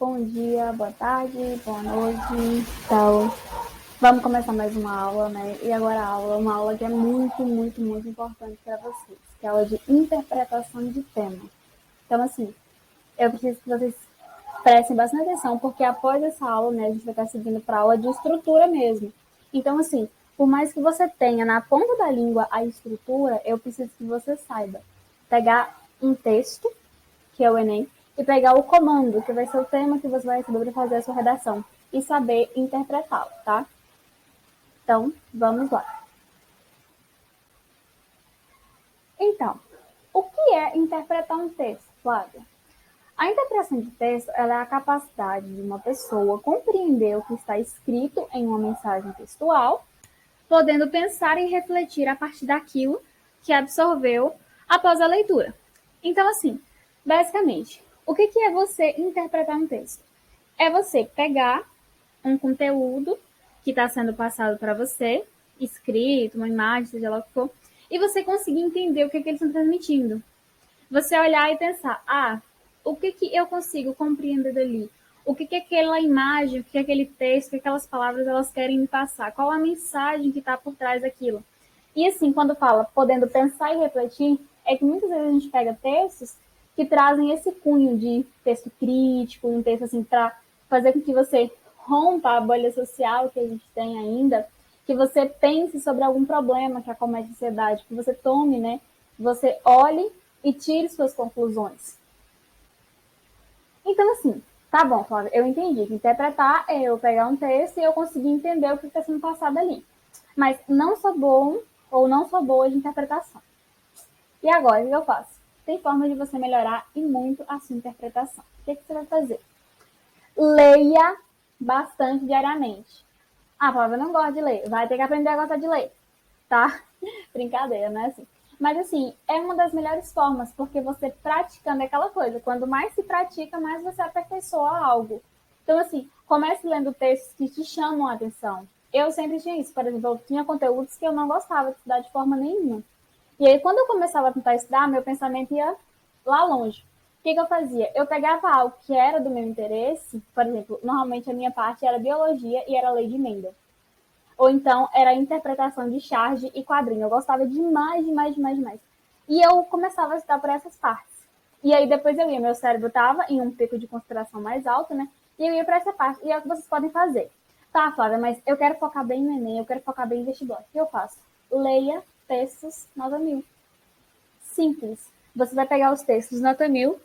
Bom dia, boa tarde, boa noite. Então, vamos começar mais uma aula, né? E agora uma aula que é muito, muito, muito importante para vocês, que é a aula de interpretação de tema. Então, assim, eu preciso que vocês prestem bastante atenção, porque após essa aula, né, a gente vai estar seguindo para a aula de estrutura mesmo. Então, assim, por mais que você tenha na ponta da língua a estrutura, eu preciso que você saiba pegar um texto, que é o Enem, e pegar o comando, que vai ser o tema que você vai receber para fazer a sua redação, e saber interpretá-lo, tá? Então, vamos lá. Então, o que é interpretar um texto, Flávia? A interpretação de texto ela é a capacidade de uma pessoa compreender o que está escrito em uma mensagem textual, podendo pensar e refletir a partir daquilo que absorveu após a leitura. Então, assim, basicamente, o que é você interpretar um texto? É você pegar um conteúdo que está sendo passado para você, escrito, uma imagem, seja lá o que for, e você conseguir entender o que eles estão transmitindo. Você olhar e pensar, o que eu consigo compreender dali? O que aquela imagem, o que aquele texto, o que aquelas palavras elas querem me passar? Qual a mensagem que está por trás daquilo? E assim, quando fala podendo pensar e refletir, é que muitas vezes a gente pega textos que trazem esse cunho de texto crítico, um texto assim para fazer com que você rompa a bolha social que a gente tem ainda, que você pense sobre algum problema que acomete a sociedade, que você tome, né? Você olhe e tire suas conclusões. Então, assim, tá bom, Flávia, eu entendi que interpretar é eu pegar um texto e eu conseguir entender o que está sendo passado ali. Mas não sou bom ou não sou boa de interpretação. E agora, o que eu faço? Tem forma de você melhorar e muito a sua interpretação. O que você vai fazer? Leia bastante diariamente. Flávia, eu não gosto de ler. Vai ter que aprender a gostar de ler, tá? Brincadeira, não é assim. Mas, assim, é uma das melhores formas, porque você praticando é aquela coisa. Quando mais se pratica, mais você aperfeiçoa algo. Então, assim, comece lendo textos que te chamam a atenção. Eu sempre tinha isso. Por exemplo, eu tinha conteúdos que eu não gostava de estudar de forma nenhuma. E aí, quando eu começava a tentar estudar, meu pensamento ia lá longe. O que eu fazia? Eu pegava algo que era do meu interesse, por exemplo, normalmente a minha parte era biologia e era lei de Mendel. Ou então era interpretação de charge e quadrinho. Eu gostava demais, demais, demais, demais. E eu começava a estudar por essas partes. E aí depois eu ia, meu cérebro estava em um pico de concentração mais alto, né? E eu ia para essa parte. E é o que vocês podem fazer. Tá, Flávia, mas eu quero focar bem no Enem, eu quero focar bem em vestibular. O que eu faço? Leia textos nota 1000. Simples. Você vai pegar os textos nota 1000,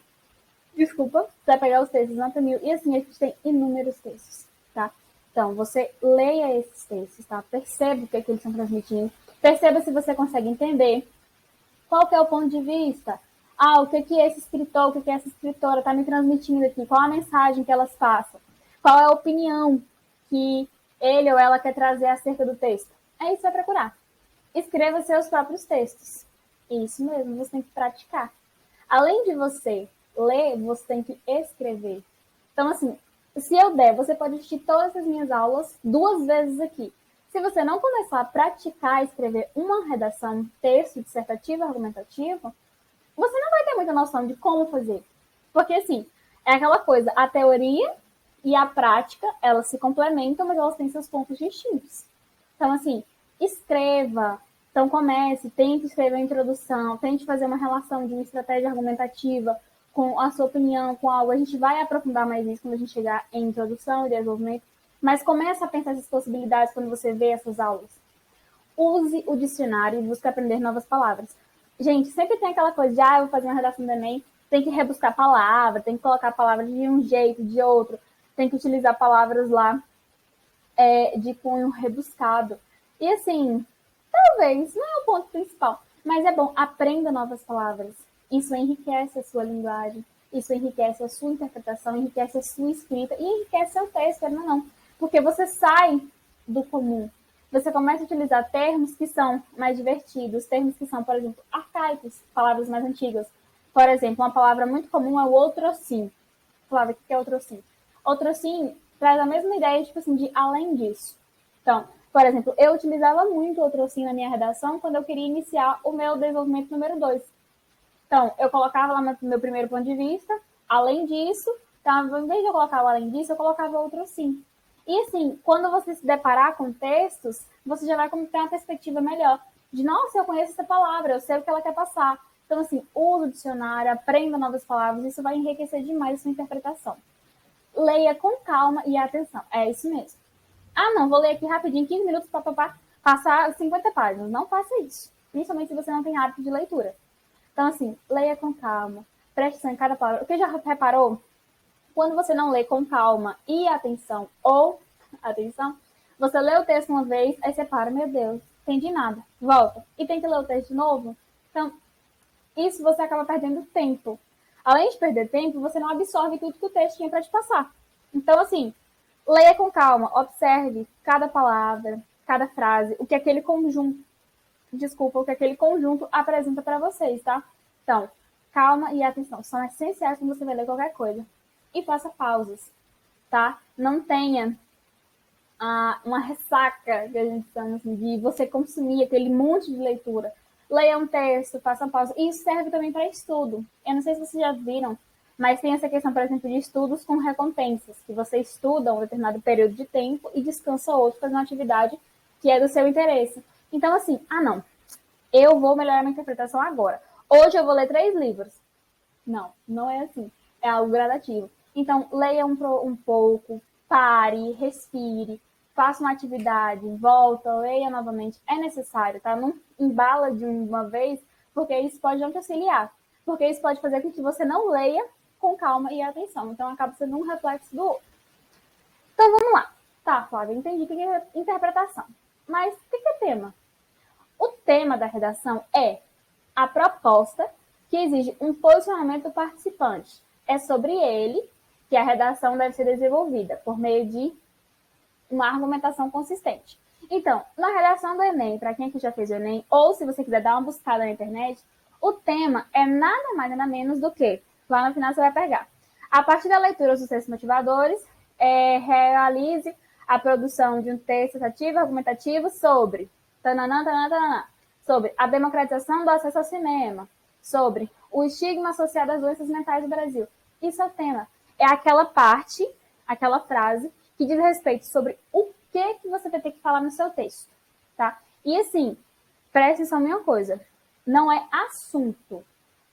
desculpa, você vai pegar os textos nota 1000 e assim a gente tem inúmeros textos, tá? Então, você leia esses textos, tá? Perceba o que, é que eles estão transmitindo. Perceba se você consegue entender qual que é o ponto de vista. O que esse escritor, o que essa escritora está me transmitindo aqui? Qual a mensagem que elas passam? Qual é a opinião que ele ou ela quer trazer acerca do texto? É isso que vai procurar. Escreva seus próprios textos. Isso mesmo, você tem que praticar. Além de você ler, você tem que escrever. Então, assim, se eu der, você pode assistir todas as minhas aulas 2 vezes aqui. Se você não começar a praticar a escrever uma redação, um texto dissertativo, argumentativo, você não vai ter muita noção de como fazer. Porque, assim, é aquela coisa, a teoria e a prática, elas se complementam, mas elas têm seus pontos distintos. Então, assim, escreva. Então, comece, tente escrever uma introdução, tente fazer uma relação de uma estratégia argumentativa com a sua opinião, com algo. A gente vai aprofundar mais isso quando a gente chegar em introdução e desenvolvimento, mas comece a pensar essas possibilidades quando você vê essas aulas. Use o dicionário e busque aprender novas palavras. Gente, sempre tem aquela coisa de, eu vou fazer uma redação do Enem, tem que rebuscar palavra, tem que colocar palavras de um jeito, de outro, tem que utilizar palavras lá de cunho rebuscado. E assim, talvez, não é o ponto principal, mas é bom, aprenda novas palavras. Isso enriquece a sua linguagem, isso enriquece a sua interpretação, enriquece a sua escrita e enriquece seu texto, não. Porque você sai do comum. Você começa a utilizar termos que são mais divertidos, termos que são, por exemplo, arcaicos, palavras mais antigas. Por exemplo, uma palavra muito comum é o outrossim. Flávia, o que é outrossim? Outrossim traz a mesma ideia, tipo assim, de além disso. Então, por exemplo, eu utilizava muito o outrossim na minha redação quando eu queria iniciar o meu desenvolvimento número 2. Então, eu colocava lá meu primeiro ponto de vista, além disso, Então, ao invés de eu colocar o além disso, eu colocava outro assim. E assim, quando você se deparar com textos, você já vai ter uma perspectiva melhor de, nossa, eu conheço essa palavra, eu sei o que ela quer passar. Então, assim, use o dicionário, aprenda novas palavras, isso vai enriquecer demais a sua interpretação. Leia com calma e atenção. É isso mesmo. Ah, não, vou ler aqui rapidinho, 15 minutos para passar 50 páginas. Não faça isso. Principalmente se você não tem hábito de leitura. Então, assim, leia com calma, preste atenção em cada palavra. O que já reparou? Quando você não lê com calma e atenção, você lê o texto uma vez, aí você para, meu Deus, entendi nada, volta. E tem que ler o texto de novo. Então, isso você acaba perdendo tempo. Além de perder tempo, você não absorve tudo que o texto tinha para te passar. Então, assim, leia com calma, observe cada palavra, cada frase, o que aquele conjunto apresenta para vocês, tá? Então, calma e atenção são essenciais quando você vai ler qualquer coisa. E faça pausas, tá? Não tenha uma ressaca, que a gente chama assim, de você consumir aquele monte de leitura. Leia um texto, faça pausa. E isso serve também para estudo. Eu não sei se vocês já viram, mas tem essa questão, por exemplo, de estudos com recompensas, que você estuda um determinado período de tempo e descansa outro fazendo uma atividade que é do seu interesse. Então, assim, não, eu vou melhorar minha interpretação agora. Hoje eu vou ler 3 livros. Não, não é assim. É algo gradativo. Então, leia um pouco, pare, respire, faça uma atividade, volta, leia novamente. É necessário, tá? Não embala de uma vez, porque isso pode não te auxiliar. Porque isso pode fazer com que você não leia com calma e atenção. Então, acaba sendo um reflexo do outro. Então, vamos lá. Tá, Flávia, entendi o que é interpretação. Mas o que é tema? O tema da redação é a proposta que exige um posicionamento do participante. É sobre ele que a redação deve ser desenvolvida, por meio de uma argumentação consistente. Então, na redação do Enem, para quem aqui já fez o Enem, ou se você quiser dar uma buscada na internet, o tema é nada mais nada menos do que, lá no final você vai pegar, a partir da leitura dos textos motivadores, realize a produção de um texto ativo argumentativo sobre sobre a democratização do acesso ao cinema, sobre o estigma associado às doenças mentais do Brasil. Isso é o tema. É aquela parte, aquela frase que diz respeito sobre o que você vai ter que falar no seu texto, tá? E assim, preste atenção em uma coisa, não é assunto.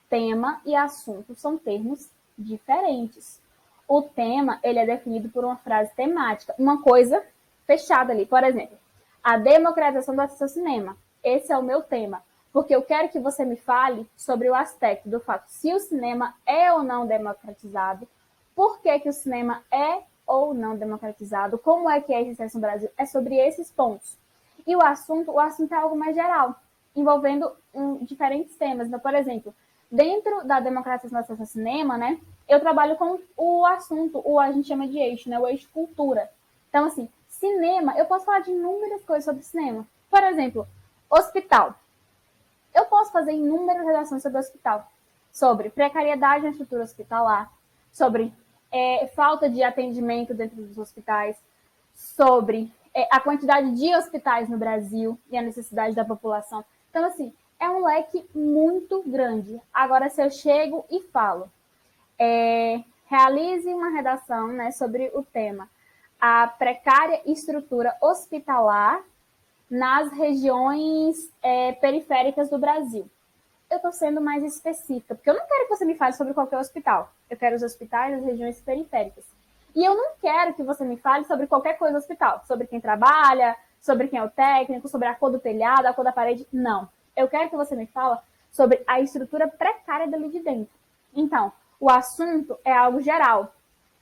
Tema e assunto são termos diferentes. O tema, ele é definido por uma frase temática, uma coisa fechada ali. Por exemplo, a democratização do acesso ao cinema. Esse é o meu tema, porque eu quero que você me fale sobre o aspecto do fato se o cinema é ou não democratizado, por que o cinema é ou não democratizado, como é que é esse acesso no Brasil, é sobre esses pontos. E o assunto é algo mais geral, envolvendo diferentes temas. Então, por exemplo, dentro da democratização do acesso ao cinema, né, eu trabalho com o assunto, a gente chama de eixo, né, o eixo cultura. Então, assim, cinema, eu posso falar de inúmeras coisas sobre cinema. Por exemplo, hospital. Eu posso fazer inúmeras redações sobre hospital. Sobre precariedade na estrutura hospitalar, sobre falta de atendimento dentro dos hospitais, sobre a quantidade de hospitais no Brasil e a necessidade da população. Então, assim, é um leque muito grande. Agora, se eu chego e falo, realize uma redação, né, sobre o tema a precária estrutura hospitalar nas regiões periféricas do Brasil. Eu estou sendo mais específica, porque eu não quero que você me fale sobre qualquer hospital. Eu quero os hospitais das regiões periféricas. E eu não quero que você me fale sobre qualquer coisa do hospital, sobre quem trabalha, sobre quem é o técnico, sobre a cor do telhado, a cor da parede. Não. Eu quero que você me fale sobre a estrutura precária dali de dentro. Então, o assunto é algo geral.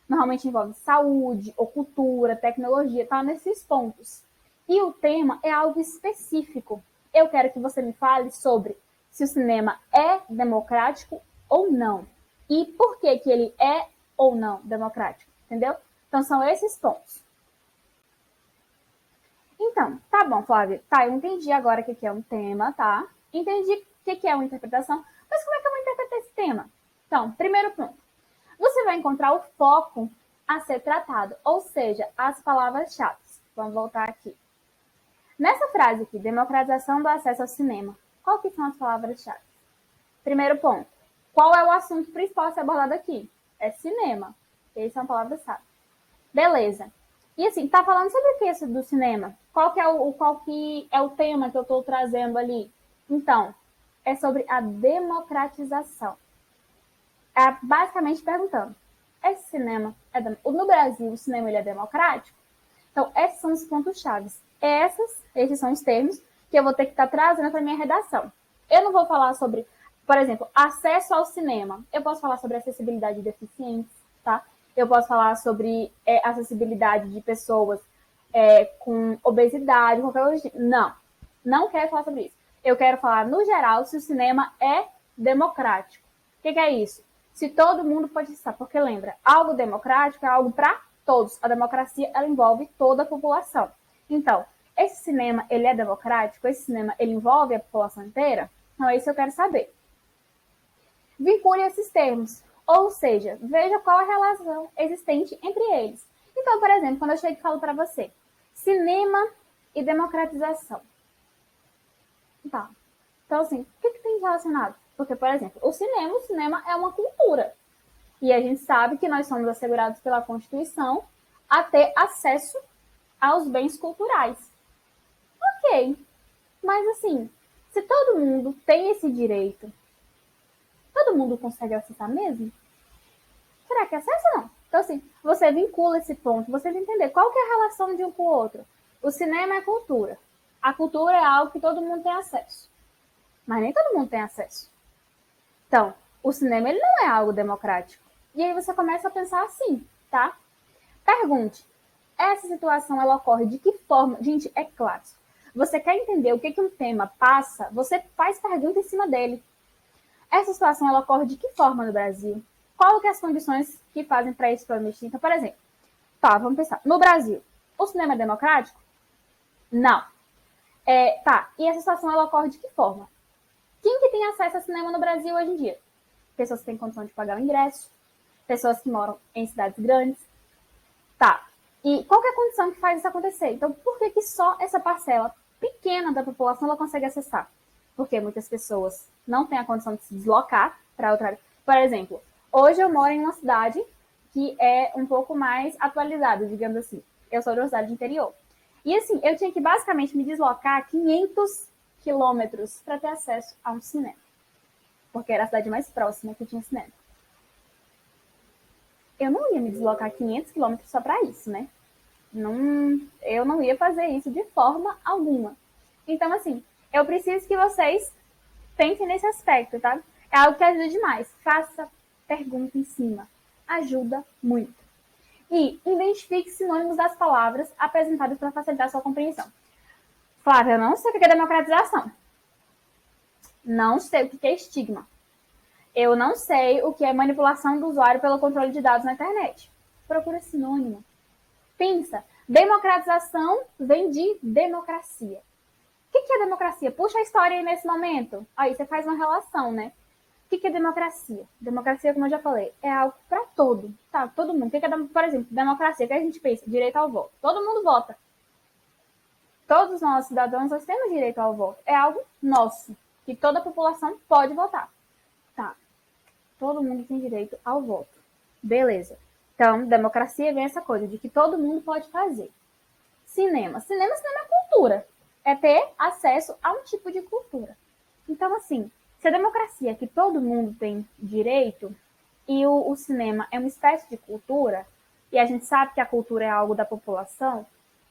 Normalmente envolve saúde, ou cultura, tecnologia, tá nesses pontos. E o tema é algo específico. Eu quero que você me fale sobre se o cinema é democrático ou não. E por que ele é ou não democrático, entendeu? Então, são esses pontos. Então, tá bom, Flávia. Tá, eu entendi agora o que é um tema, tá? Entendi o que é uma interpretação. Mas como é que eu vou interpretar esse tema? Então, primeiro ponto. Você vai encontrar o foco a ser tratado, ou seja, as palavras-chave. Vamos voltar aqui. Nessa frase aqui, democratização do acesso ao cinema, qual que são as palavras-chave? Primeiro ponto, qual é o assunto principal a ser abordado aqui? É cinema. Essa é uma palavra-chave. Beleza. E assim, tá falando sobre o que esse do cinema? Qual que é o tema que eu estou trazendo ali? Então, é sobre a democratização. É basicamente perguntando, esse cinema no Brasil o cinema ele é democrático? Então, esses são os pontos chaves. Esses são os termos que eu vou ter que estar trazendo para minha redação. Eu não vou falar sobre, por exemplo, acesso ao cinema. Eu posso falar sobre acessibilidade de deficientes, tá? Eu posso falar sobre acessibilidade de pessoas com obesidade, qualquer coisa. Não quero falar sobre isso. Eu quero falar, no geral, se o cinema é democrático. O que é isso? Se todo mundo pode acessar. Porque lembra, algo democrático é algo para todos. A democracia, ela envolve toda a população. Então, esse cinema, ele é democrático? Esse cinema, ele envolve a população inteira? Então, é isso que eu quero saber. Vincule esses termos. Ou seja, veja qual a relação existente entre eles. Então, por exemplo, quando eu chego e falo para você, cinema e democratização. Tá. Então, assim, o que tem relacionado? Porque, por exemplo, o cinema é uma cultura. E a gente sabe que nós somos assegurados pela Constituição a ter acesso aos bens culturais. Ok. Mas, assim, se todo mundo tem esse direito, todo mundo consegue acessar mesmo? Será que acessa ou não? Então, assim, você vincula esse ponto, você vai entender qual que é a relação de um com o outro. O cinema é cultura. A cultura é algo que todo mundo tem acesso. Mas nem todo mundo tem acesso. Então, o cinema ele não é algo democrático. E aí você começa a pensar assim, tá? Pergunte, essa situação ela ocorre de que forma? Gente, é claro. Você quer entender o que um tema passa, você faz pergunta em cima dele. Essa situação ela ocorre de que forma no Brasil? Qual que é as condições que fazem para isso permitir? Então, por exemplo, tá, vamos pensar. No Brasil, o cinema é democrático? Não. Tá, e essa situação ela ocorre de que forma? Quem que tem acesso a cinema no Brasil hoje em dia? Pessoas que têm condição de pagar o ingresso, pessoas que moram em cidades grandes. Tá. E qual que é a condição que faz isso acontecer? Então, por que só essa parcela pequena da população ela consegue acessar? Porque muitas pessoas não têm a condição de se deslocar para outra área. Por exemplo, hoje eu moro em uma cidade que é um pouco mais atualizada, digamos assim. Eu sou de uma cidade de interior. E assim, eu tinha que basicamente me deslocar 500 quilômetros para ter acesso a um cinema. Porque era a cidade mais próxima que tinha cinema. Eu não ia me deslocar 500 quilômetros só para isso, né? Eu não ia fazer isso de forma alguma. Então, assim, eu preciso que vocês pensem nesse aspecto, tá? É algo que ajuda demais. Faça pergunta em cima. Ajuda muito. E identifique sinônimos das palavras apresentadas para facilitar a sua compreensão. Flávia, eu não sei o que é democratização. Não sei o que é estigma. Eu não sei o que é manipulação do usuário pelo controle de dados na internet. Procura sinônimo. Pensa. Democratização vem de democracia. O que é democracia? Puxa a história aí nesse momento. Aí você faz uma relação, né? O que é democracia? Democracia, como eu já falei, é algo para todo. Tá, todo mundo. O que é, por exemplo, democracia? O que a gente pensa? Direito ao voto. Todo mundo vota. Todos nós, cidadãos, nós temos direito ao voto. É algo nosso, que toda a população pode votar. Tá. Todo mundo tem direito ao voto. Beleza. Então, democracia vem essa coisa de que todo mundo pode fazer. Cinema. Cinema é cultura. É ter acesso a um tipo de cultura. Então, assim, se a democracia é que todo mundo tem direito e o cinema é uma espécie de cultura, e a gente sabe que a cultura é algo da população,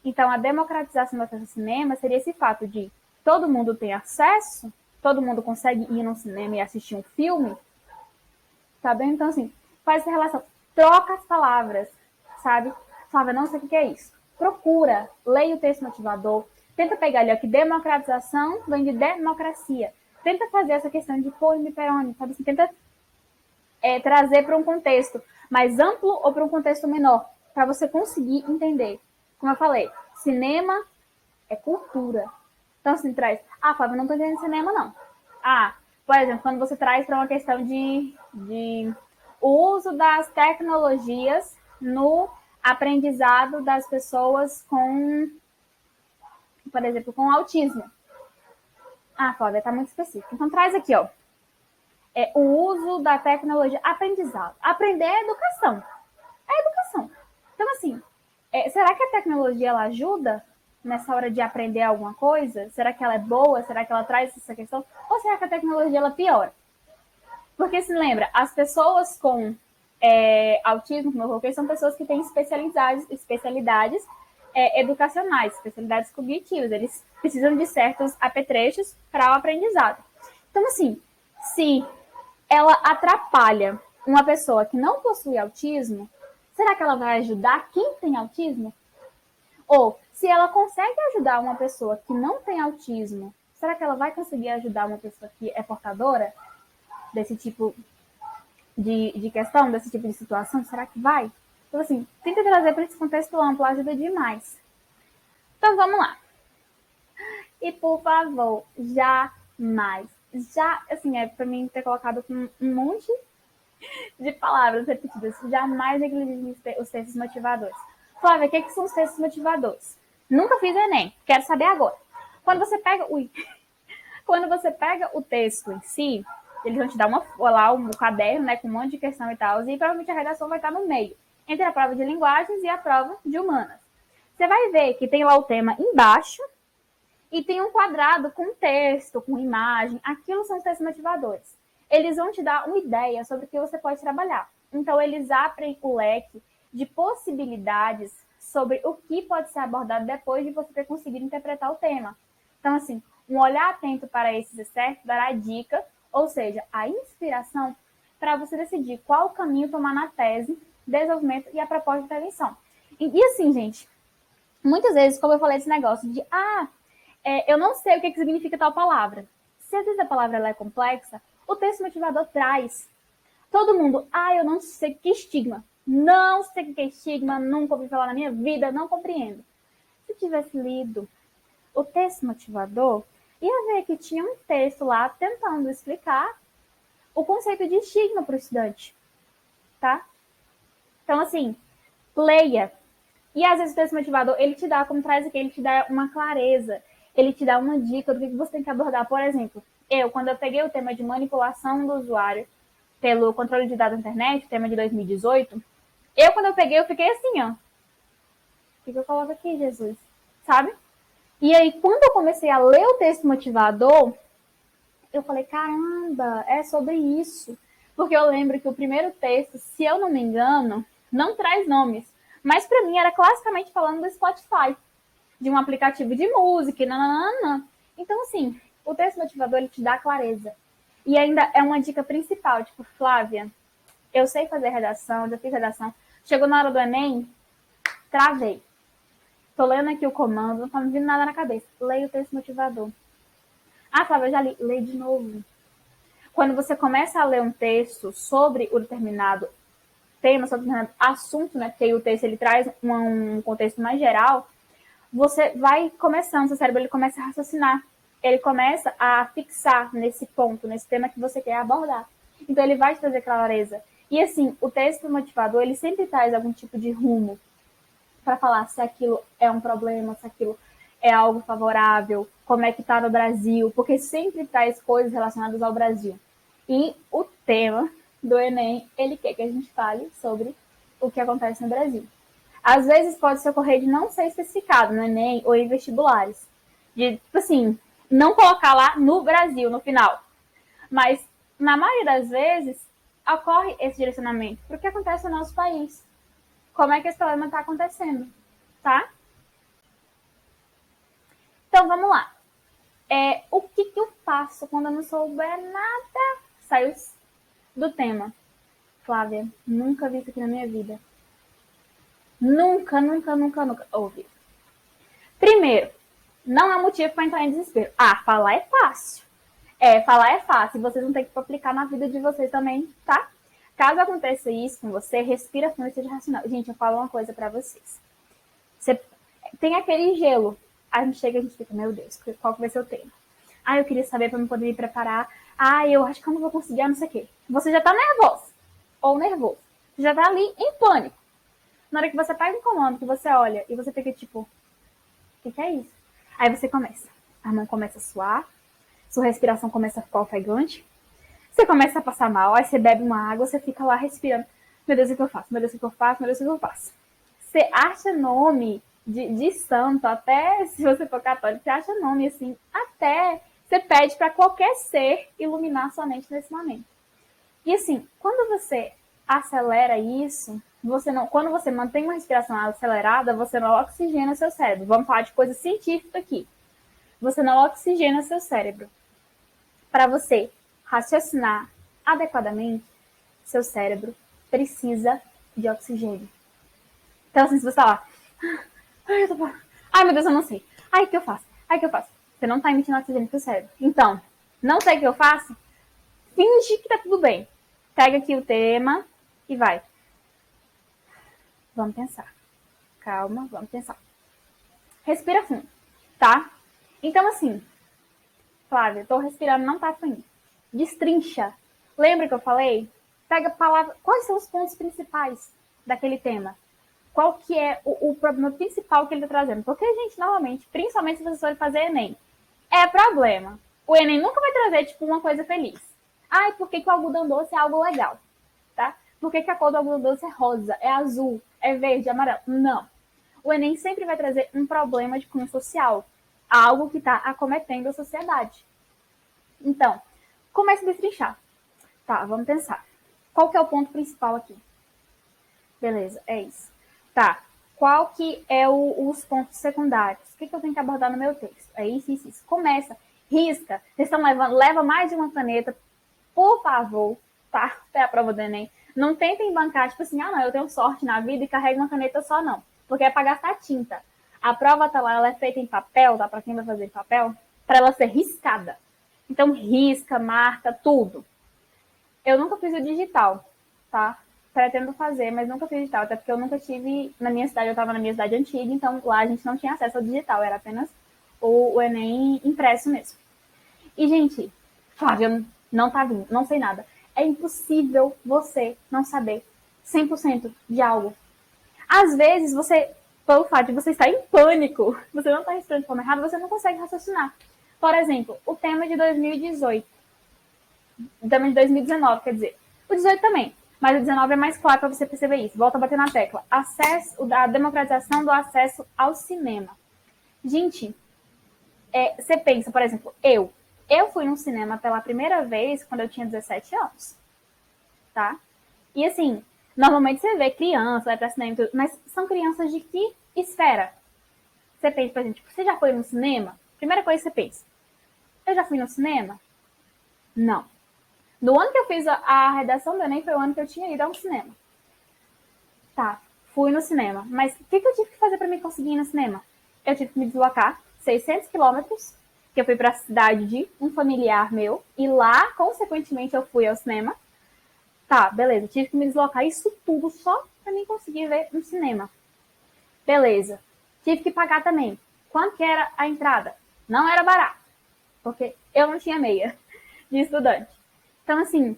então a democratização do acesso ao cinema seria esse fato de todo mundo tem acesso, todo mundo consegue ir no cinema e assistir um filme, tá bem? Então, assim, faz essa relação. Troca as palavras, sabe? Flávia, não sei o que é isso. Procura, leia o texto motivador, tenta pegar ali, ó, que democratização vem de democracia. Tenta fazer essa questão de poime perone, sabe? Assim, tenta trazer para um contexto mais amplo ou para um contexto menor, para você conseguir entender. Como eu falei, cinema é cultura. Então, assim, traz... Ah, Flávia, não estou entendendo cinema, não. Ah, por exemplo, quando você traz para uma questão de o uso das tecnologias no aprendizado das pessoas com, por exemplo, com autismo. Ah, Flávia, tá muito específico. Então traz aqui, ó. O uso da tecnologia, aprendizado. Aprender é educação. Educação. Então, assim, será que a tecnologia ela ajuda nessa hora de aprender alguma coisa? Será que ela é boa? Será que ela traz essa questão? Ou será que a tecnologia ela piora? Porque se lembra, as pessoas com autismo, como eu coloquei, são pessoas que têm especialidades educacionais, especialidades cognitivas. Eles precisam de certos apetrechos para o aprendizado. Então, assim, se ela atrapalha uma pessoa que não possui autismo, será que ela vai ajudar quem tem autismo? Ou, se ela consegue ajudar uma pessoa que não tem autismo, será que ela vai conseguir ajudar uma pessoa que é portadora desse tipo de questão, desse tipo de situação? Será que vai? Então, assim, tenta trazer para esse contexto amplo, ajuda demais. Então, vamos lá. E, por favor, jamais. Já, assim, para mim ter colocado um monte de palavras repetidas. Jamais negligencie os textos motivadores. Flávia, o que são os textos motivadores? Nunca fiz Enem, quero saber agora. Quando você pega, quando você pega o texto em si, eles vão te dar lá um caderno, né, com um monte de questão e tal, e provavelmente a redação vai estar no meio, entre a prova de linguagens e a prova de humanas. Você vai ver que tem lá o tema embaixo e tem um quadrado com texto, com imagem. Aquilo são os textos motivadores. Eles vão te dar uma ideia sobre o que você pode trabalhar. Então, eles abrem o leque de possibilidades sobre o que pode ser abordado depois de você ter conseguido interpretar o tema. Então, assim, um olhar atento para esses excertos dará dica, ou seja, a inspiração para você decidir qual caminho tomar na tese, desenvolvimento e a proposta de intervenção. E assim, gente, muitas vezes, como eu falei esse negócio de, eu não sei o que significa tal palavra. Se às vezes a palavra ela é complexa, o texto motivador traz. Todo mundo, eu não sei o que é estigma. Não sei o que é estigma, nunca ouvi falar na minha vida, não compreendo. Se tivesse lido o texto motivador, ia ver que tinha um texto lá tentando explicar o conceito de estigma para o estudante, tá? Então, assim, leia. E às vezes o texto motivador, ele te dá, como traz aqui, ele te dá uma clareza, ele te dá uma dica do que você tem que abordar. Por exemplo, quando eu peguei o tema de manipulação do usuário pelo controle de dados da internet, tema de 2018, quando eu peguei, eu fiquei assim, ó. O que eu coloco aqui, Jesus? Sabe? E aí, quando eu comecei a ler o texto motivador, eu falei, caramba, é sobre isso. Porque eu lembro que o primeiro texto, se eu não me engano, não traz nomes. Mas para mim era classicamente falando do Spotify, de um aplicativo de música, nananana. Então, assim, o texto motivador ele te dá clareza. E ainda é uma dica principal, tipo, Flávia, eu sei fazer redação, já fiz redação. Chegou na hora do Enem, travei. Tô lendo aqui o comando, não tá me vindo nada na cabeça. Leia o texto motivador. Flávia, eu já li. Lê de novo. Quando você começa a ler um texto sobre o determinado tema, sobre o determinado assunto, né? Porque aí o texto ele traz um contexto mais geral, você vai começando, seu cérebro ele começa a raciocinar. Ele começa a fixar nesse ponto, nesse tema que você quer abordar. Então, ele vai te trazer clareza. E, assim, o texto motivador, ele sempre traz algum tipo de rumo para falar se aquilo é um problema, se aquilo é algo favorável, como é que está no Brasil, porque sempre traz coisas relacionadas ao Brasil. E o tema do Enem, ele quer que a gente fale sobre o que acontece no Brasil. Às vezes pode se ocorrer de não ser especificado no Enem ou em vestibulares. De, assim, não colocar lá no Brasil, no final. Mas, na maioria das vezes, ocorre esse direcionamento para o que acontece no nosso país. Como é que esse problema está acontecendo, tá? Então, vamos lá. O que eu faço quando eu não souber nada? Saiu do tema. Flávia, nunca vi isso aqui na minha vida. Nunca ouvi. Primeiro, não é motivo para entrar em desespero. Falar é fácil. Falar é fácil. Vocês vão ter que aplicar na vida de vocês também, tá? Caso aconteça isso com você, respira fundo e seja racional. Gente, eu falo uma coisa pra vocês. Você tem aquele gelo. A gente chega e a gente fica, meu Deus, qual que vai ser o tema? Eu queria saber pra eu poder me preparar. Eu acho que eu não vou conseguir, não sei o quê. Você já tá nervoso. Ou nervoso. Você já tá ali em pânico. Na hora que você pega um comando, que você olha e você fica tipo, o que é isso? Aí você começa. A mão começa a suar. Sua respiração começa a ficar ofegante. Você começa a passar mal. Aí você bebe uma água, você fica lá respirando. Meu Deus, o que eu faço? Meu Deus, o que eu faço? Meu Deus, o que eu faço? Você acha nome de santo, até se você for católico, você acha nome assim, até você pede para qualquer ser iluminar sua mente nesse momento. E assim, quando você acelera isso, quando você mantém uma respiração acelerada, você não oxigena seu cérebro. Vamos falar de coisa científica aqui. Você não oxigena seu cérebro. Para você raciocinar adequadamente, seu cérebro precisa de oxigênio. Então, assim, se você falar, ai, meu Deus, eu não sei. Ai, o que eu faço? Ai, o que eu faço? Você não está emitindo oxigênio pro cérebro. Então, não sei o que eu faço? Finge que tá tudo bem. Pega aqui o tema e vai. Vamos pensar. Calma, vamos pensar. Respira fundo, tá? Então, assim, Flávia, tô respirando, não tá fluindo. Destrincha. Lembra que eu falei? Pega a palavra. Quais são os pontos principais daquele tema? Qual que é o problema principal que ele está trazendo? Porque, gente, novamente, principalmente se você for fazer Enem, é problema. O Enem nunca vai trazer, tipo, uma coisa feliz. Ai, por que o algodão doce é algo legal? Tá? Por que a cor do algodão doce é rosa, é azul, é verde, é amarelo? Não. O Enem sempre vai trazer um problema de cunho social. Algo que está acometendo a sociedade. Então, comece a destrinchar. Tá, vamos pensar. Qual que é o ponto principal aqui? Beleza, é isso. Tá, qual que é os pontos secundários? O que eu tenho que abordar no meu texto? É isso, isso, isso. Começa, risca. Vocês estão levando, leva mais de uma caneta, por favor, tá? Até a prova do Enem. Não tentem bancar, tipo assim, não, eu tenho sorte na vida e carrego uma caneta só, não. Porque é pra gastar tinta. A prova tá lá, ela é feita em papel, tá? Pra quem vai fazer em papel, pra ela ser riscada. Então, risca, marca, tudo. Eu nunca fiz o digital, tá? Pretendo fazer, mas nunca fiz digital, até porque eu nunca tive na minha cidade, eu estava na minha cidade antiga, então lá a gente não tinha acesso ao digital, era apenas o Enem impresso mesmo. E, gente, Flávia, não tá vindo, não sei nada. É impossível você não saber 100% de algo. Às vezes, você, pelo fato de você estar em pânico, você não está respirando de forma errada, você não consegue raciocinar. Por exemplo, o tema de 2018. O tema de 2019, quer dizer. O 18 também. Mas o 19 é mais claro para você perceber isso. Volta a bater na tecla. A democratização do acesso ao cinema. Gente, você pensa, por exemplo, eu fui no cinema pela primeira vez quando eu tinha 17 anos. Tá? E assim, normalmente você vê criança, vai pra cinema e tudo, mas são crianças de que esfera? Você pensa, por exemplo, você já foi no cinema? Primeira coisa que você pensa, eu já fui no cinema? Não. No ano que eu fiz a redação do Enem foi o ano que eu tinha ido ao cinema. Tá, fui no cinema. Mas o que eu tive que fazer para me conseguir ir no cinema? Eu tive que me deslocar 600 quilômetros, que eu fui para a cidade de um familiar meu, e lá, consequentemente, eu fui ao cinema. Tá, beleza, tive que me deslocar isso tudo só para mim conseguir ver um cinema. Beleza, tive que pagar também. Quanto que era a entrada? Não era barato, porque eu não tinha meia de estudante. Então, assim,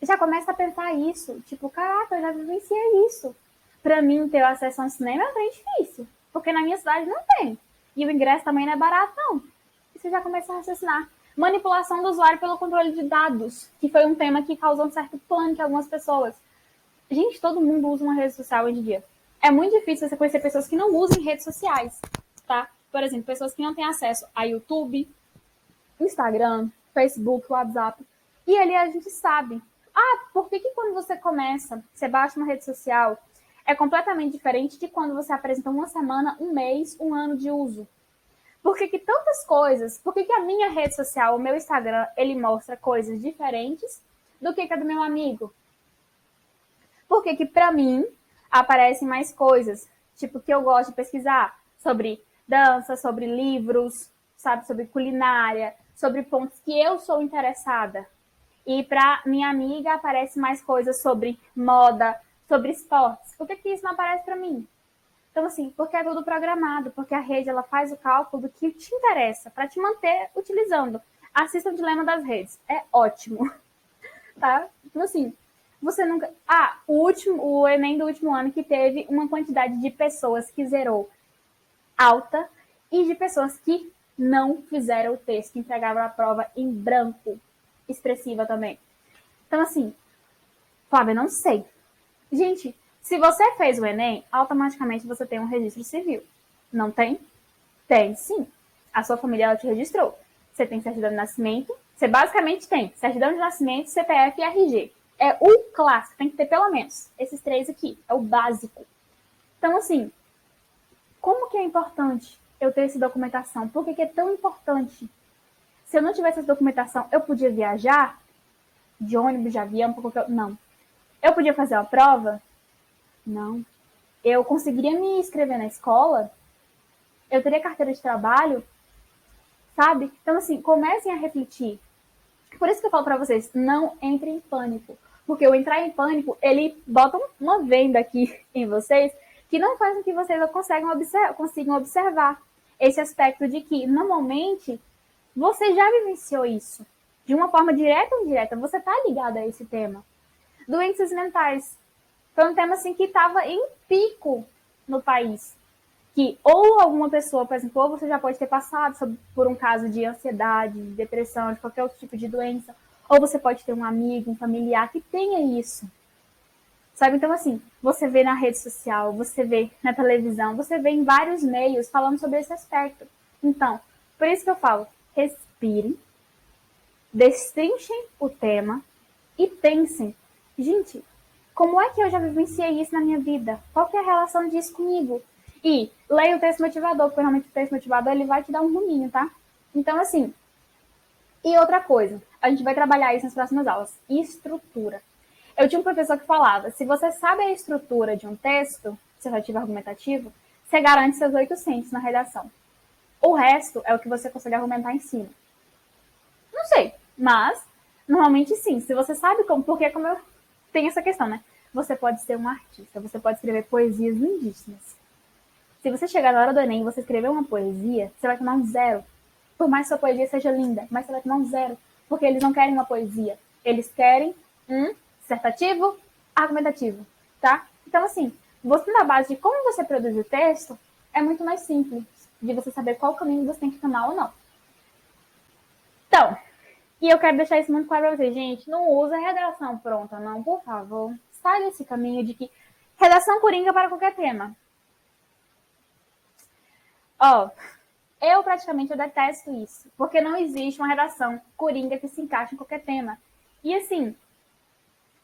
já começa a pensar isso. Tipo, caraca, eu já vivenciei isso. Pra mim, ter acesso a um cinema é bem difícil. Porque na minha cidade não tem. E o ingresso também não é barato, não. E você já começa a raciocinar. Manipulação do usuário pelo controle de dados, que foi um tema que causou um certo pânico em algumas pessoas. Gente, todo mundo usa uma rede social hoje em dia. É muito difícil você conhecer pessoas que não usem redes sociais, tá? Por exemplo, pessoas que não têm acesso a YouTube, Instagram, Facebook, WhatsApp. E ali a gente sabe. Ah, por que quando você começa, você baixa uma rede social, é completamente diferente de quando você apresenta uma semana, um mês, um ano de uso? Por que tantas coisas? Por que a minha rede social, o meu Instagram, ele mostra coisas diferentes do que a do meu amigo? Por que pra mim aparecem mais coisas? Tipo, que eu gosto de pesquisar sobre dança, sobre livros, sabe, sobre culinária, sobre pontos que eu sou interessada. E para minha amiga aparece mais coisas sobre moda, sobre esportes. Por que isso não aparece para mim? Então, assim, porque é tudo programado, porque a rede ela faz o cálculo do que te interessa, para te manter utilizando. Assista o Dilema das Redes. É ótimo. Tá? Então, assim, você nunca... Ah, o Enem do último ano que teve uma quantidade de pessoas que zerou alta e de pessoas que não fizeram o texto, que entregaram a prova em branco, expressiva também. Então, assim, Flávia, não sei. Gente, se você fez o Enem, automaticamente você tem um registro civil. Não tem? Tem, sim. A sua família ela te registrou. Você tem certidão de nascimento. Você basicamente tem certidão de nascimento, CPF e RG. É o clássico, tem que ter pelo menos esses três aqui. É o básico. Então, assim, como que é importante eu ter essa documentação? Por que é tão importante? Se eu não tivesse essa documentação, eu podia viajar de ônibus, de avião, para qualquer... Não. Eu podia fazer uma prova? Não. Eu conseguiria me inscrever na escola? Eu teria carteira de trabalho? Sabe? Então, assim, comecem a refletir. Por isso que eu falo pra vocês, não entrem em pânico. Porque o entrar em pânico, ele bota uma venda aqui em vocês que não faz com que vocês consigam observar esse aspecto de que, normalmente, você já vivenciou isso. De uma forma direta ou indireta, você tá ligado a esse tema. Doenças mentais. Foi um tema, assim, que estava em pico no país. Que ou alguma pessoa, por exemplo, ou você já pode ter passado por um caso de ansiedade, de depressão, de qualquer outro tipo de doença, ou você pode ter um amigo, um familiar que tenha isso. Sabe? Então, assim, você vê na rede social, você vê na televisão, você vê em vários meios falando sobre esse aspecto. Então, por isso que eu falo, respirem, destrinchem o tema e pensem, gente, como é que eu já vivenciei isso na minha vida? Qual que é a relação disso comigo? E leia o texto motivador, porque realmente o texto motivador ele vai te dar um ruminho, tá? Então, assim, e outra coisa, a gente vai trabalhar isso nas próximas aulas, estrutura. Eu tinha um professor que falava, se você sabe a estrutura de um texto, dissertativo argumentativo, você garante seus 800 na redação. O resto é o que você consegue argumentar em cima. Não sei, mas normalmente sim. Se você sabe como, porque como eu tenho essa questão, né? Você pode ser um artista, você pode escrever poesias lindíssimas. Se você chegar na hora do Enem e você escrever uma poesia, você vai tomar um zero. Por mais que sua poesia seja linda, mas você vai tomar um zero. Porque eles não querem uma poesia. Eles querem um dissertativo argumentativo, tá? Então, assim, você na base de como você produz o texto, é muito mais simples de você saber qual caminho você tem que tomar ou não. Então, e eu quero deixar isso muito claro pra vocês, gente, não usa redação pronta, não, por favor. Sai desse caminho de que redação coringa para qualquer tema. Ó, eu praticamente detesto isso, porque não existe uma redação coringa que se encaixe em qualquer tema. E assim,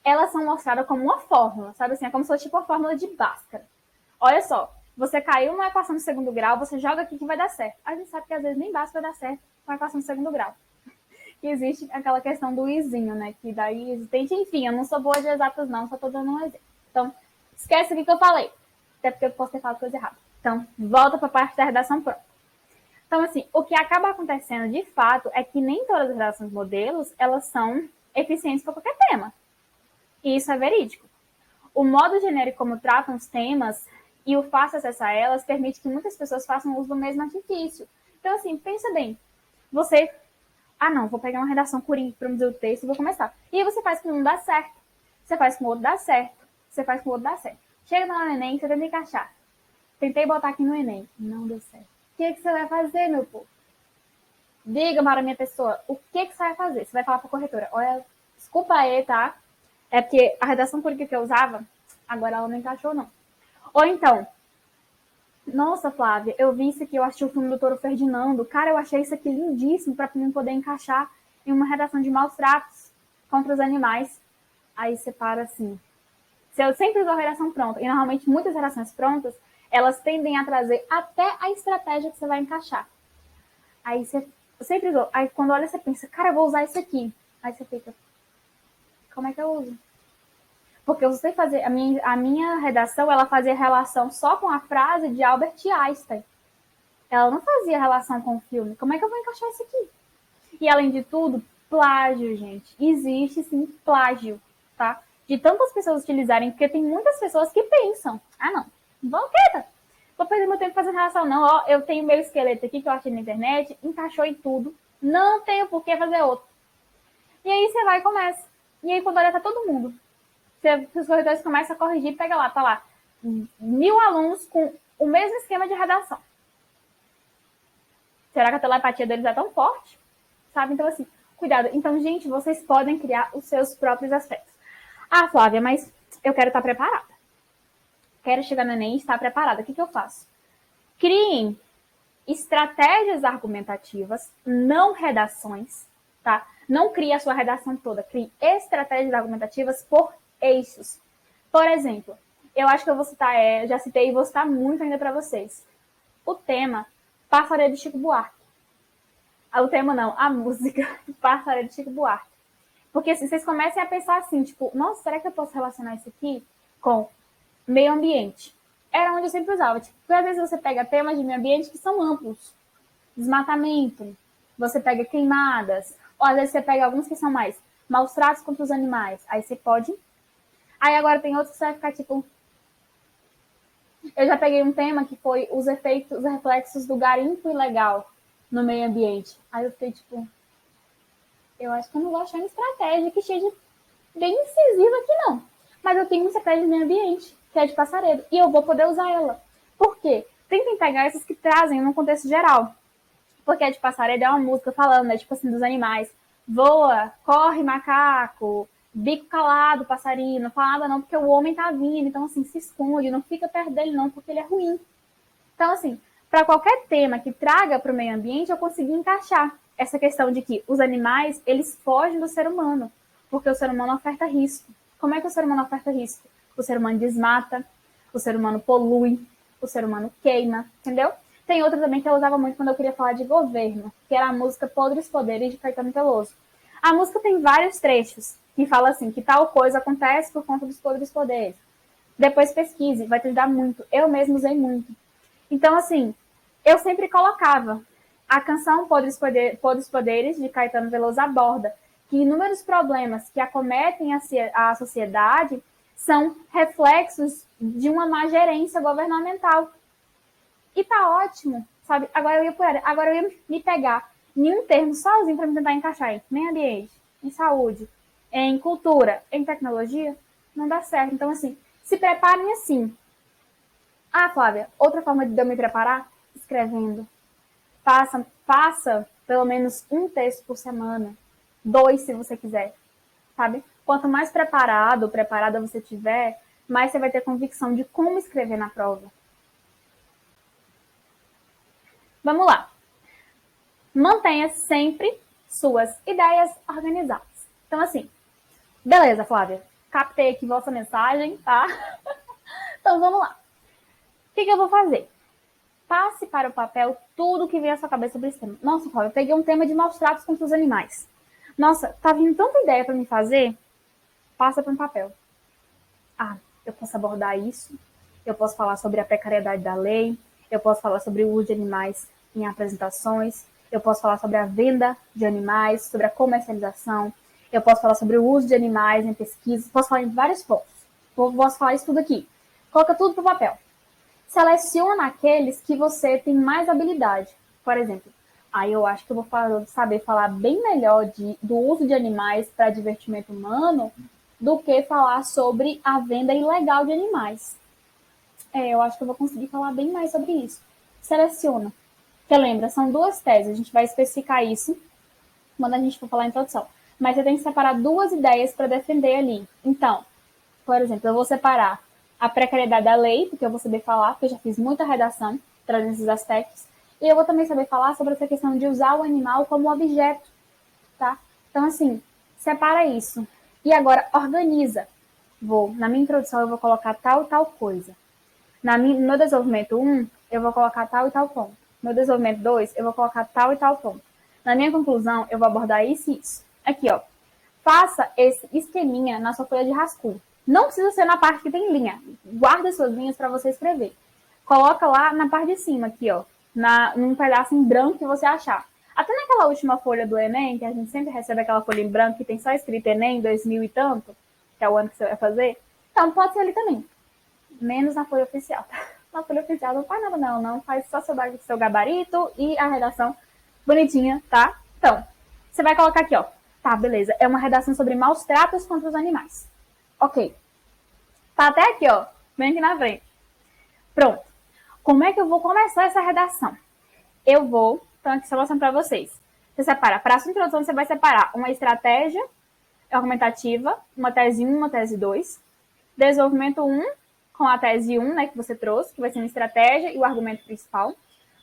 elas são mostradas como uma fórmula, sabe assim? É como se fosse tipo uma fórmula de Bhaskara. Olha só, você caiu numa equação de segundo grau, você joga aqui que vai dar certo. A gente sabe que às vezes nem Bhaskara vai dar certo com a equação de segundo grau. Que existe aquela questão do izinho, né? Que daí existente, enfim, eu não sou boa de exatas não, só tô dando um exemplo. Então, esquece o que eu falei. Até porque eu posso ter falado coisa errada. Então, volta para a parte da redação pronta. Então, assim, o que acaba acontecendo de fato é que nem todas as redações modelos, elas são eficientes para qualquer tema. E isso é verídico. O modo genérico como tratam os temas e o fácil acesso a elas permite que muitas pessoas façam uso do mesmo artifício. Então, assim, pensa bem. Você não, vou pegar uma redação coringa para o texto e vou começar. E aí você faz com um dá certo. Você faz com o outro dá certo. Você faz com o outro dá certo. Chega no Enem, você tenta encaixar. Tentei botar aqui no Enem. Não deu certo. O que você vai fazer, meu povo? Diga para a minha pessoa, o que você vai fazer? Você vai falar para a corretora, olha, desculpa aí, tá? É porque a redação coringa que eu usava, agora ela não encaixou, não. Ou então, nossa, Flávia, eu vi isso aqui, eu achei o filme do Toro Ferdinando. Cara, eu achei isso aqui lindíssimo para mim poder encaixar em uma redação de maus tratos contra os animais. Aí você para assim. Se eu sempre uso a redação pronta, e normalmente muitas redações prontas, elas tendem a trazer até a estratégia que você vai encaixar. Aí você sempre usou. Aí quando olha, você pensa, cara, eu vou usar isso aqui. Aí você fica, como é que eu uso? Porque eu sei fazer, a minha redação, ela fazia relação só com a frase de Albert Einstein. Ela não fazia relação com o filme. Como é que eu vou encaixar isso aqui? E além de tudo, plágio, gente. Existe sim plágio, tá? De tantas pessoas utilizarem, porque tem muitas pessoas que pensam, não, vou quieta. Vou perder meu tempo fazendo relação, não. Ó, eu tenho meu esqueleto aqui que eu achei na internet, encaixou em tudo. Não tenho por que fazer outro. E aí você vai e começa. E aí quando olha, tá todo mundo. Os corretores começam a corrigir, pega lá, tá lá. 1000 alunos com o mesmo esquema de redação. Será que a telepatia deles é tão forte? Sabe? Então, assim, cuidado. Então, gente, vocês podem criar os seus próprios aspectos. Flávia, mas eu quero estar preparada. Quero chegar no Enem e estar preparada. O que eu faço? Criem estratégias argumentativas, não redações, tá? Não crie a sua redação toda, crie estratégias argumentativas por eixos. Por exemplo, eu acho que eu vou citar, já citei e vou citar muito ainda para vocês. O tema Passaré de Chico Buarque. O tema não, a música Passaré de Chico Buarque. Porque se vocês comecem a pensar assim, tipo, nossa, será que eu posso relacionar isso aqui com meio ambiente? Era onde eu sempre usava. Tipo, porque às vezes você pega temas de meio ambiente que são amplos. Desmatamento, você pega queimadas, ou às vezes você pega alguns que são mais maus tratos contra os animais. Aí você pode. Aí agora tem outros que você vai ficar tipo. Eu já peguei um tema que foi os efeitos, os reflexos do garimpo ilegal no meio ambiente. Aí eu fiquei tipo. Eu acho que eu não vou achar uma estratégia que seja bem incisiva aqui, não. Mas eu tenho uma estratégia de meio ambiente, que é de passaredo, e eu vou poder usar ela. Por quê? Tentem pegar essas que trazem num contexto geral. Porque a de passaredo é uma música falando, né, tipo assim, dos animais. Voa, corre, macaco, bico calado, passarinho. Não fala nada não, porque o homem tá vindo. Então, assim, se esconde, não fica perto dele não, porque ele é ruim. Então, assim, para qualquer tema que traga para o meio ambiente, eu consegui encaixar essa questão de que os animais, eles fogem do ser humano, porque o ser humano oferta risco. Como é que o ser humano oferta risco? O ser humano desmata, o ser humano polui, o ser humano queima, entendeu? Tem outra também que eu usava muito quando eu queria falar de governo, que era a música Podres Poderes, de Caetano Veloso. A música tem vários trechos que fala assim, que tal coisa acontece por conta dos podres poderes. Depois pesquise, vai te ajudar muito. Eu mesmo usei muito. Então, assim, eu sempre colocava a canção Podres Poderes, de Caetano Veloso, aborda que inúmeros problemas que acometem a sociedade são reflexos de uma má gerência governamental. E tá ótimo, sabe? Agora eu ia me pegar em um termo sozinho para me tentar encaixar em meio ambiente, em saúde, em cultura, em tecnologia, não dá certo. Então, assim, se preparem assim. Ah, Flávia, outra forma de eu me preparar? Escrevendo. Faça pelo menos um texto por semana. 2, se você quiser. Sabe? Quanto mais preparado ou preparada você tiver, mais você vai ter convicção de como escrever na prova. Vamos lá. Mantenha sempre suas ideias organizadas. Então, assim, beleza, Flávia. Captei aqui vossa mensagem, tá? Então, vamos lá. O que eu vou fazer? Passe para o papel tudo que vem à sua cabeça sobre esse tema. Nossa, Flávia, eu peguei um tema de maus tratos contra os animais. Nossa, tá vindo tanta ideia para me fazer. Passa para um papel. Ah, eu posso abordar isso. Eu posso falar sobre a precariedade da lei. Eu posso falar sobre o uso de animais em apresentações. Eu posso falar sobre a venda de animais, sobre a comercialização. Eu posso falar sobre o uso de animais em pesquisa. Posso falar em vários pontos. Posso falar isso tudo aqui. Coloca tudo para o papel. Seleciona aqueles que você tem mais habilidade. Por exemplo, aí eu acho que eu vou saber falar bem melhor do uso de animais para divertimento humano do que falar sobre a venda ilegal de animais. Eu acho que eu vou conseguir falar bem mais sobre isso. Seleciona. Você lembra, são 2 teses. A gente vai especificar isso quando a gente for falar a introdução. Mas você tem que separar 2 ideias para defender ali. Então, por exemplo, eu vou separar a precariedade da lei, porque eu vou saber falar, porque eu já fiz muita redação trazendo esses aspectos. E eu vou também saber falar sobre essa questão de usar o animal como objeto, tá? Então, assim, separa isso. E agora, organiza. Na minha introdução, eu vou colocar tal e tal coisa. No meu desenvolvimento 1, eu vou colocar tal e tal ponto. No desenvolvimento 2, eu vou colocar tal e tal ponto. Na minha conclusão, eu vou abordar isso e isso. Aqui, ó. Faça esse esqueminha na sua folha de rascunho. Não precisa ser na parte que tem linha. Guarda suas linhas para você escrever. Coloca lá na parte de cima, aqui, ó. Num pedaço em branco que você achar. Até naquela última folha do Enem, que a gente sempre recebe aquela folha em branco que tem só escrito Enem 2000 e tanto, que é o ano que você vai fazer. Então, pode ser ali também. Menos na folha oficial. Na folha oficial não faz nada não. Faz só seu gabarito e a redação bonitinha, tá? Então, você vai colocar aqui, ó. Tá, beleza. É uma redação sobre maus tratos contra os animais. Ok. Tá até aqui, ó. Bem aqui na frente. Pronto. Como é que eu vou começar essa redação? Então aqui só mostrando pra vocês. Você separa, para a sua introdução, você vai separar uma estratégia argumentativa, uma tese 1, uma tese 2. Desenvolvimento 1, com a tese 1, né, que você trouxe, que vai ser uma estratégia e o argumento principal.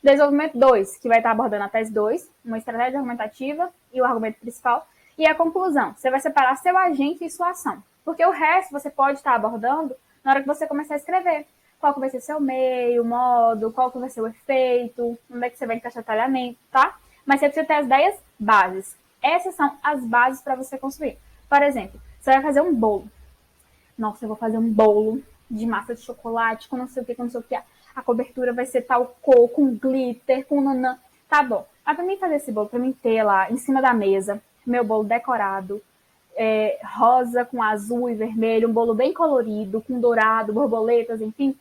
Desenvolvimento 2, que vai estar abordando a tese 2, uma estratégia argumentativa e o argumento principal. E a conclusão, você vai separar seu agente e sua ação. Porque o resto você pode estar abordando na hora que você começar a escrever. Qual que vai ser seu meio, modo, qual que vai ser o efeito, onde é que você vai encaixar o talhamento, tá? Mas você precisa ter as ideias bases. Essas são as bases para você construir. Por exemplo, você vai fazer um bolo. Nossa, eu vou fazer um bolo de massa de chocolate, com não sei o que, com não sei o que. A cobertura vai ser tal cor, com glitter, com nanã. Tá bom. Mas pra mim fazer esse bolo, pra mim ter lá em cima da mesa, meu bolo decorado, rosa com azul e vermelho, um bolo bem colorido, com dourado, borboletas, enfim,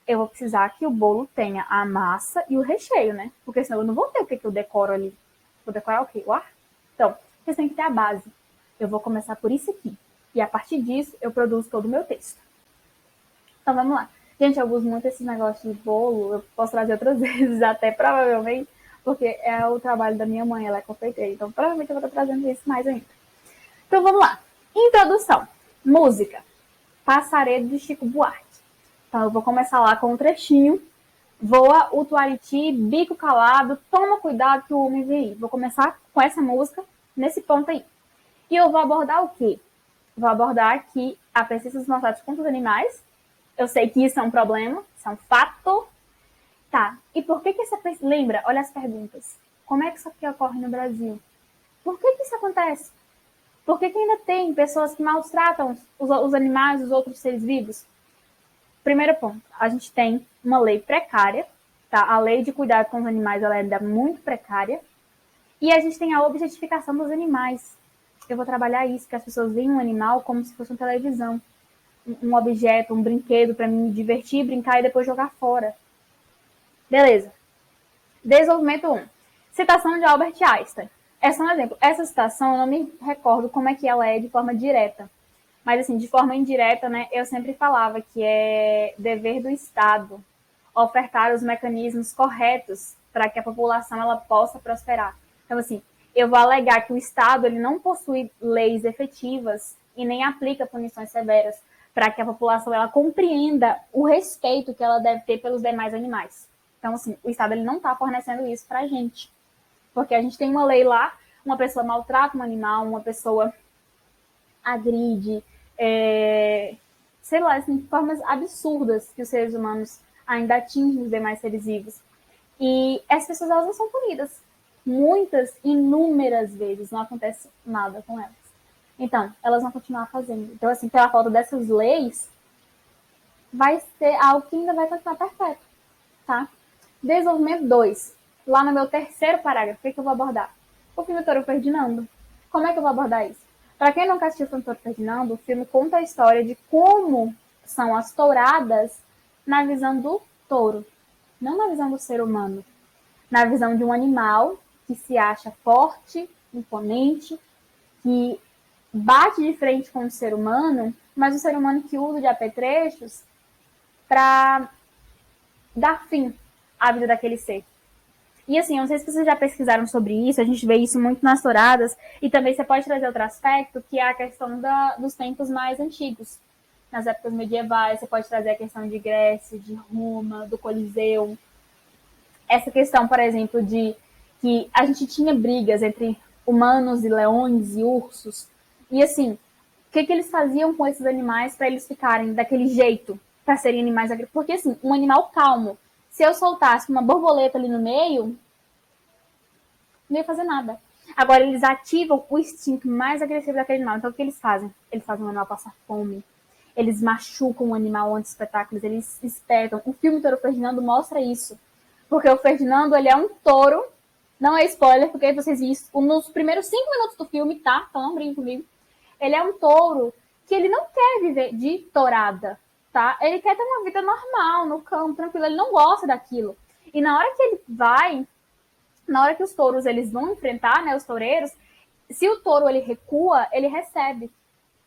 eu vou precisar que o bolo tenha a massa e o recheio, né? Porque senão eu não vou ter o que eu decoro ali. Vou decorar o quê? O ar? Então, você tem que ter a base. Eu vou começar por isso aqui. E a partir disso, eu produzo todo o meu texto. Então, vamos lá. Gente, eu uso muito esse negócio de bolo. Eu posso trazer outras vezes, até provavelmente, porque é o trabalho da minha mãe, ela é confeiteira. Então, provavelmente eu vou estar trazendo isso mais ainda. Então, vamos lá. Introdução. Música. Passaredo de Chico Buarque. Então, eu vou começar lá com um trechinho. Voa o Tuariti, bico calado, toma cuidado que o homem vem aí. Vou começar com essa música, nesse ponto aí. E eu vou abordar o quê? Vou abordar que a persistência dos maus tratos contra os animais. Eu sei que isso é um problema, isso é um fato. Tá, e por que essa... Lembra, olha as perguntas. Como é que isso aqui ocorre no Brasil? Por que isso acontece? Por que ainda tem pessoas que maltratam os animais, os outros seres vivos? Primeiro ponto, a gente tem uma lei precária, tá? A lei de cuidado com os animais ela é ainda muito precária. E a gente tem a objetificação dos animais. Eu vou trabalhar isso, que as pessoas veem um animal como se fosse uma televisão. Um objeto, um brinquedo para me divertir, brincar e depois jogar fora. Beleza. Desenvolvimento 1. Citação de Albert Einstein. É só um exemplo. Essa citação, eu não me recordo como é que ela é de forma direta. Mas, assim, de forma indireta, né, eu sempre falava que é dever do Estado ofertar os mecanismos corretos para que a população ela possa prosperar. Então, assim, eu vou alegar que o Estado ele não possui leis efetivas e nem aplica punições severas para que a população ela compreenda o respeito que ela deve ter pelos demais animais. Então, assim, o Estado ele não está fornecendo isso para a gente. Porque a gente tem uma lei lá, uma pessoa maltrata um animal, uma pessoa agride, sei lá, assim, formas absurdas que os seres humanos ainda atingem os demais seres vivos. E essas pessoas elas não são punidas. Muitas, inúmeras vezes, não acontece nada com elas. Então, elas vão continuar fazendo. Então, assim, pela falta dessas leis, vai ser algo que ainda vai continuar perpétuo, tá? Desenvolvimento 2. Lá no meu terceiro parágrafo, o que eu vou abordar? O filme Touro Ferdinando. Como é que eu vou abordar isso? Para quem nunca assistiu o filme Touro Ferdinando, o filme conta a história de como são as touradas na visão do touro, não na visão do ser humano. Na visão de um animal que se acha forte, imponente, que bate de frente com o ser humano, mas o ser humano que usa de apetrechos para dar fim à vida daquele ser. E assim, eu não sei se vocês já pesquisaram sobre isso, a gente vê isso muito nas touradas, e também você pode trazer outro aspecto, que é a questão dos tempos mais antigos. Nas épocas medievais, você pode trazer a questão de Grécia, de Roma, do Coliseu. Essa questão, por exemplo, de que a gente tinha brigas entre humanos e leões e ursos. E assim, o que eles faziam com esses animais para eles ficarem daquele jeito, para serem animais agrícolas? Porque assim, um animal calmo, se eu soltasse uma borboleta ali no meio, não ia fazer nada. Agora, eles ativam o instinto mais agressivo daquele animal. Então, o que eles fazem? Eles fazem o animal passar fome. Eles machucam o animal antes dos espetáculos. Eles espetam. O filme Touro Ferdinando mostra isso. Porque o Ferdinando, ele é um touro. Não é spoiler, porque vocês viram isso nos primeiros 5 minutos do filme, tá? Então, não brinque comigo. Ele é um touro que ele não quer viver de tourada, tá? Ele quer ter uma vida normal, no campo, tranquilo. Ele não gosta daquilo. E na hora que ele vai, na hora que os touros eles vão enfrentar, né, os toureiros, se o touro ele recua, ele recebe.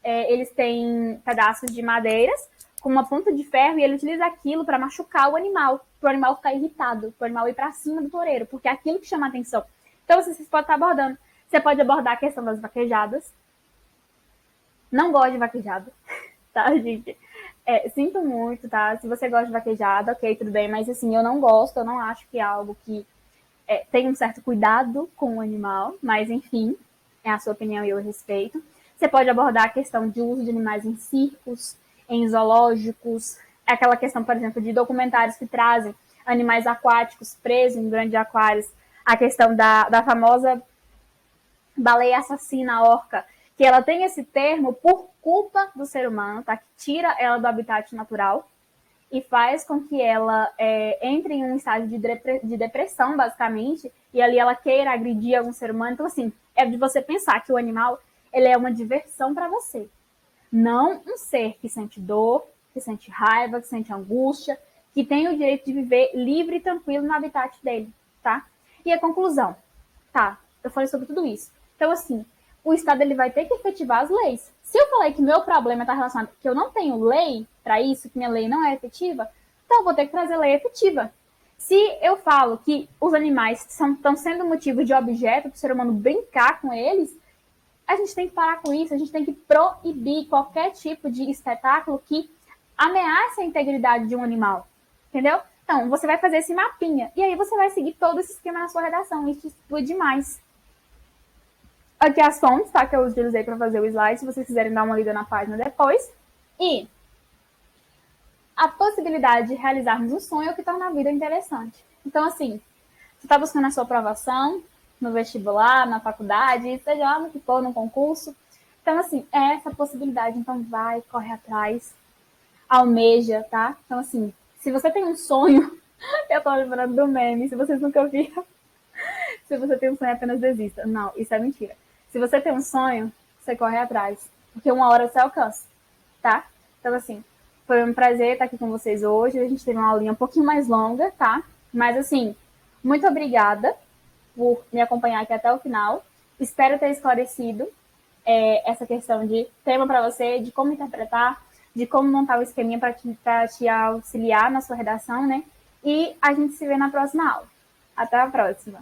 Eles têm pedaços de madeiras com uma ponta de ferro e ele utiliza aquilo para machucar o animal, para o animal ficar irritado, para o animal ir para cima do toureiro, porque é aquilo que chama a atenção. Então, vocês podem estar abordando. Você pode abordar a questão das vaquejadas. Não gosto de vaquejada, tá, gente? Sinto muito, tá? Se você gosta de vaquejada, ok, tudo bem, mas assim, eu não gosto, eu não acho que é algo que tem um certo cuidado com o animal, mas enfim, é a sua opinião e eu respeito. Você pode abordar a questão de uso de animais em circos, em zoológicos, aquela questão, por exemplo, de documentários que trazem animais aquáticos presos em grandes aquários, a questão da famosa baleia assassina, a orca, que ela tem esse termo por culpa do ser humano, tá? Que tira ela do habitat natural e faz com que ela entre em um estágio de depressão, basicamente, e ali ela queira agredir algum ser humano. Então, assim, é de você pensar que o animal ele é uma diversão para você, não um ser que sente dor, que sente raiva, que sente angústia, que tem o direito de viver livre e tranquilo no habitat dele, tá? E a conclusão, tá? Eu falei sobre tudo isso. Então, assim, o Estado ele vai ter que efetivar as leis. Se eu falei que meu problema está relacionado que eu não tenho lei para isso, que minha lei não é efetiva, então eu vou ter que trazer lei efetiva. Se eu falo que os animais estão sendo motivo de objeto para o ser humano brincar com eles, a gente tem que parar com isso, a gente tem que proibir qualquer tipo de espetáculo que ameace a integridade de um animal, entendeu? Então, você vai fazer esse mapinha, e aí você vai seguir todo esse esquema na sua redação, isso tudo demais. Aqui as fontes, tá? Que eu utilizei para fazer o slide, se vocês quiserem dar uma lida na página depois. E a possibilidade de realizarmos um sonho é o que torna a vida interessante. Então, assim, você está buscando a sua aprovação no vestibular, na faculdade, seja lá no que for, no concurso. Então, assim, é essa possibilidade. Então, vai, corre atrás, almeja, tá? Então, assim, se você tem um sonho, eu tô lembrando do meme, se vocês nunca viram, se você tem um sonho, apenas desista. Não, isso é mentira. Se você tem um sonho, você corre atrás, porque uma hora você alcança, tá? Então, assim, foi um prazer estar aqui com vocês hoje. A gente teve uma aulinha um pouquinho mais longa, tá? Mas, assim, muito obrigada por me acompanhar aqui até o final. Espero ter esclarecido essa questão de tema para você, de como interpretar, de como montar o esqueminha para te auxiliar na sua redação, né? E a gente se vê na próxima aula. Até a próxima!